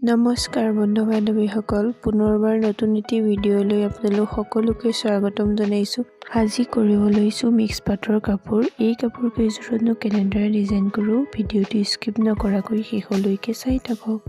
নমস্কাৰ বন্ধু বান্ধৱীসকল, পুনৰবাৰ নতুন এটি ভিডিঅ'লৈ আপোনালোক সকলোকে স্বাগতম জনাইছোঁ। আজি কৰিব লৈছোঁ মিক্স পাটৰ কাপোৰ। এই কাপোৰ কেইযোৰতনো কেনেদৰে ডিজাইন কৰোঁ, ভিডিঅ'টো স্কিপ নকৰাকৈ শেষলৈকে চাই থাকক।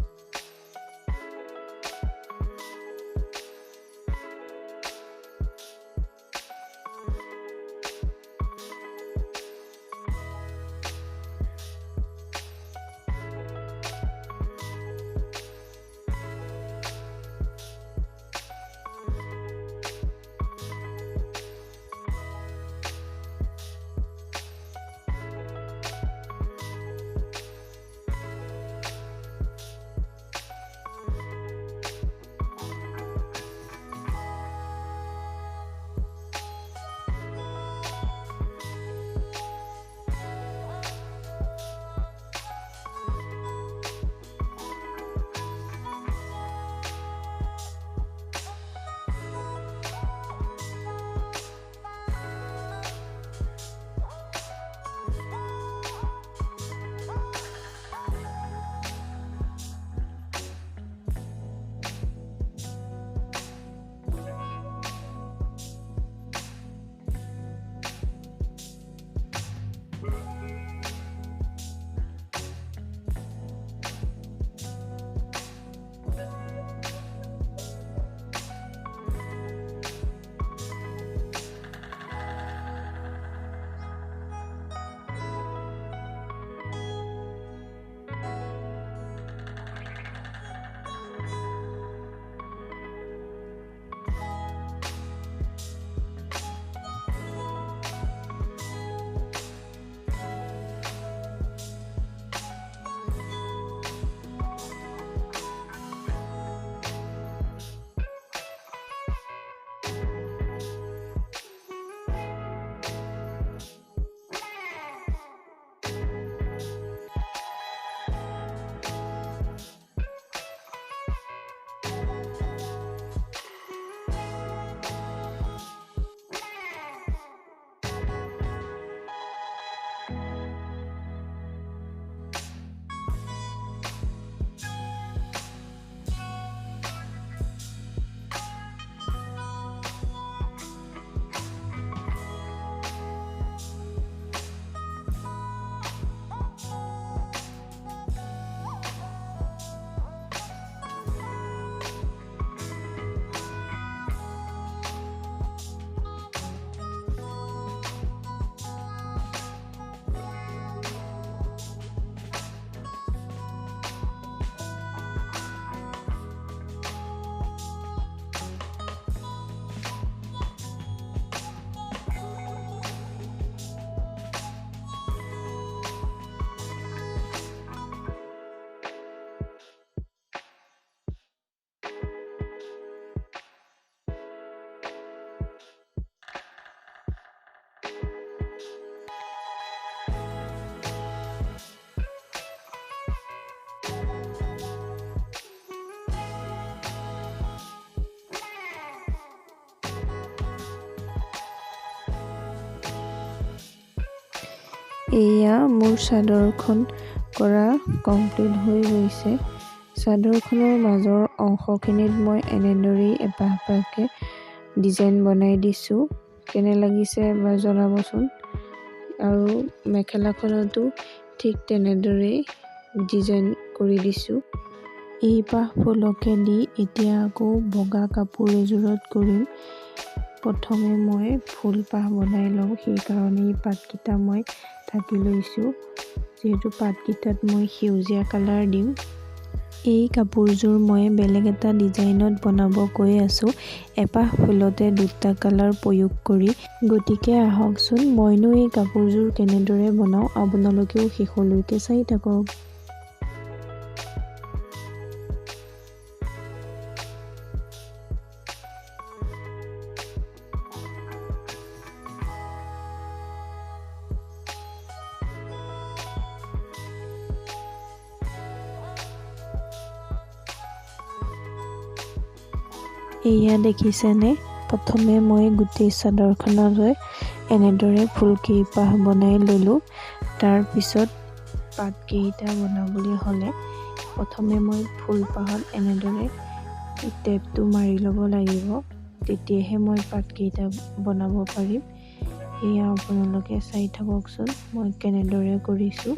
এয়া মোৰ চাদৰখন কৰা কমপ্লিট হৈ গৈছে। চাদৰখনৰ মাজৰ অংশখিনিত মই এনেদৰেই এপাহ এপাহকৈ ডিজাইন বনাই দিছোঁ। কেনে লাগিছে এবাৰ জনাবচোন। আৰু মেখেলাখনতো ঠিক তেনেদৰেই ডিজাইন কৰি দিছোঁ। এই পাহ ফুলকে দি এতিয়া আকৌ বগা কাপোৰ এযোৰত কৰিম। প্ৰথমে মই ফুল পাহ বনাই লওঁ, সেইকাৰণে এই পাতকেইটা মই ঢাকি লৈছোঁ। যিহেতু পাতকেইটাত মই সেউজীয়া কালাৰ দিম। এই কাপোৰযোৰ মই বেলেগ এটা ডিজাইনত বনাব গৈ আছোঁ, এপাহ ফুলতে দুটা কালাৰ প্ৰয়োগ কৰি। গতিকে আহকচোন, মইনো এই কাপোৰযোৰ কেনেদৰে বনাওঁ আপোনালোকেও শেষলৈকে চাই থাকক। এয়া দেখিছেনে, প্ৰথমে মই গোটেই চাদৰখনলৈ এনেদৰে ফুলকেইপাহ বনাই ল'লোঁ। তাৰ পিছত পাতকেইটা বনাবলৈ হ'লে প্ৰথমে মই ফুলপাহত এনেদৰে টেপটো মাৰি ল'ব লাগিব, তেতিয়াহে মই পাতকেইটা বনাব পাৰিম। সেয়া আপোনালোকে চাই থাককচোন মই কেনেদৰে কৰিছোঁ।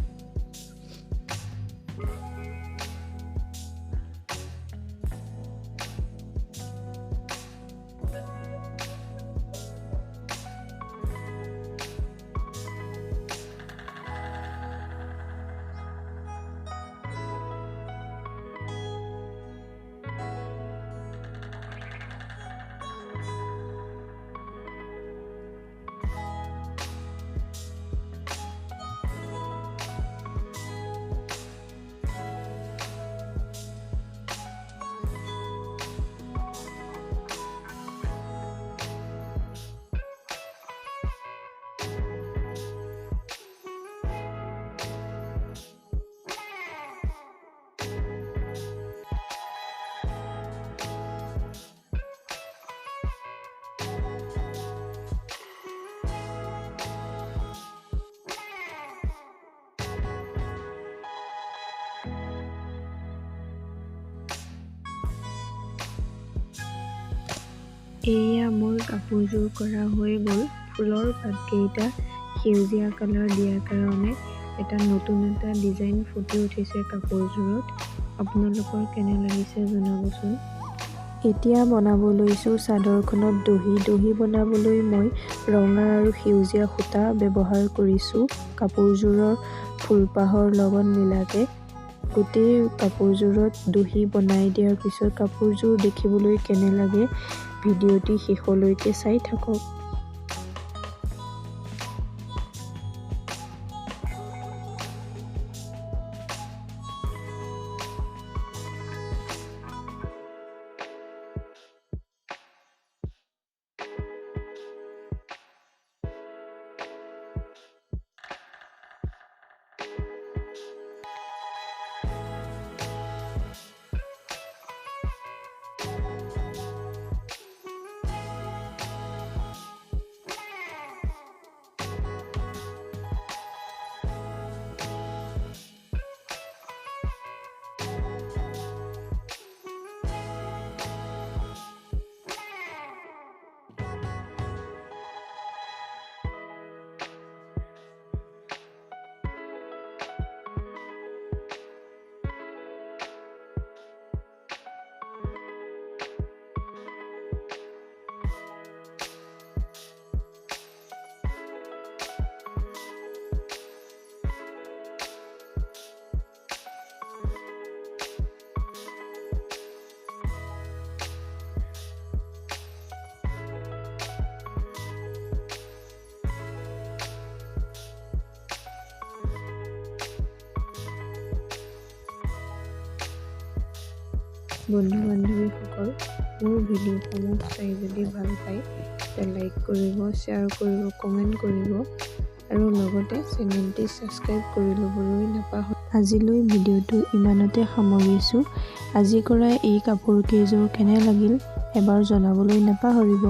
এয়া মোৰ কাপোৰযোৰ কৰা হৈ গ'ল। ফুলৰ পাতকেইটা সেউজীয়া কালাৰ দিয়াৰ কাৰণে এটা নতুন এটা ডিজাইন ফুটি উঠিছে কাপোৰযোৰত। আপোনালোকৰ কেনে লাগিছে জনাবচোন। এতিয়া বনাব লৈছোঁ চাদৰখনত দহি। দহি বনাবলৈ মই ৰঙা আৰু সেউজীয়া সূতা ব্যৱহাৰ কৰিছোঁ কাপোৰযোৰৰ ফুলপাহৰ লগত মিলাকে। গোটেই কাপোৰযোৰত দহি বনাই দিয়াৰ পিছত কাপোৰযোৰ দেখিবলৈ কেনে লাগে ভিডিঅ'টি শেষলৈকে চাই থাকক। বন্ধু বান্ধৱীসকল, মোৰ ভিডিঅ'সমূহ চাই যদি ভাল পায় তেতিয়া লাইক কৰিব, শ্বেয়াৰ কৰিব, কমেণ্ট কৰিব আৰু লগতে চেনেলটি ছাবস্ক্ৰাইব কৰি ল'বলৈ নাপাহৰিব। আজিলৈ ভিডিঅ'টো ইমানতে সামৰিছোঁ। আজি কৰা এই কাপোৰ কেইযোৰ কেনে লাগিল এবাৰ জনাবলৈ নাপাহৰিব।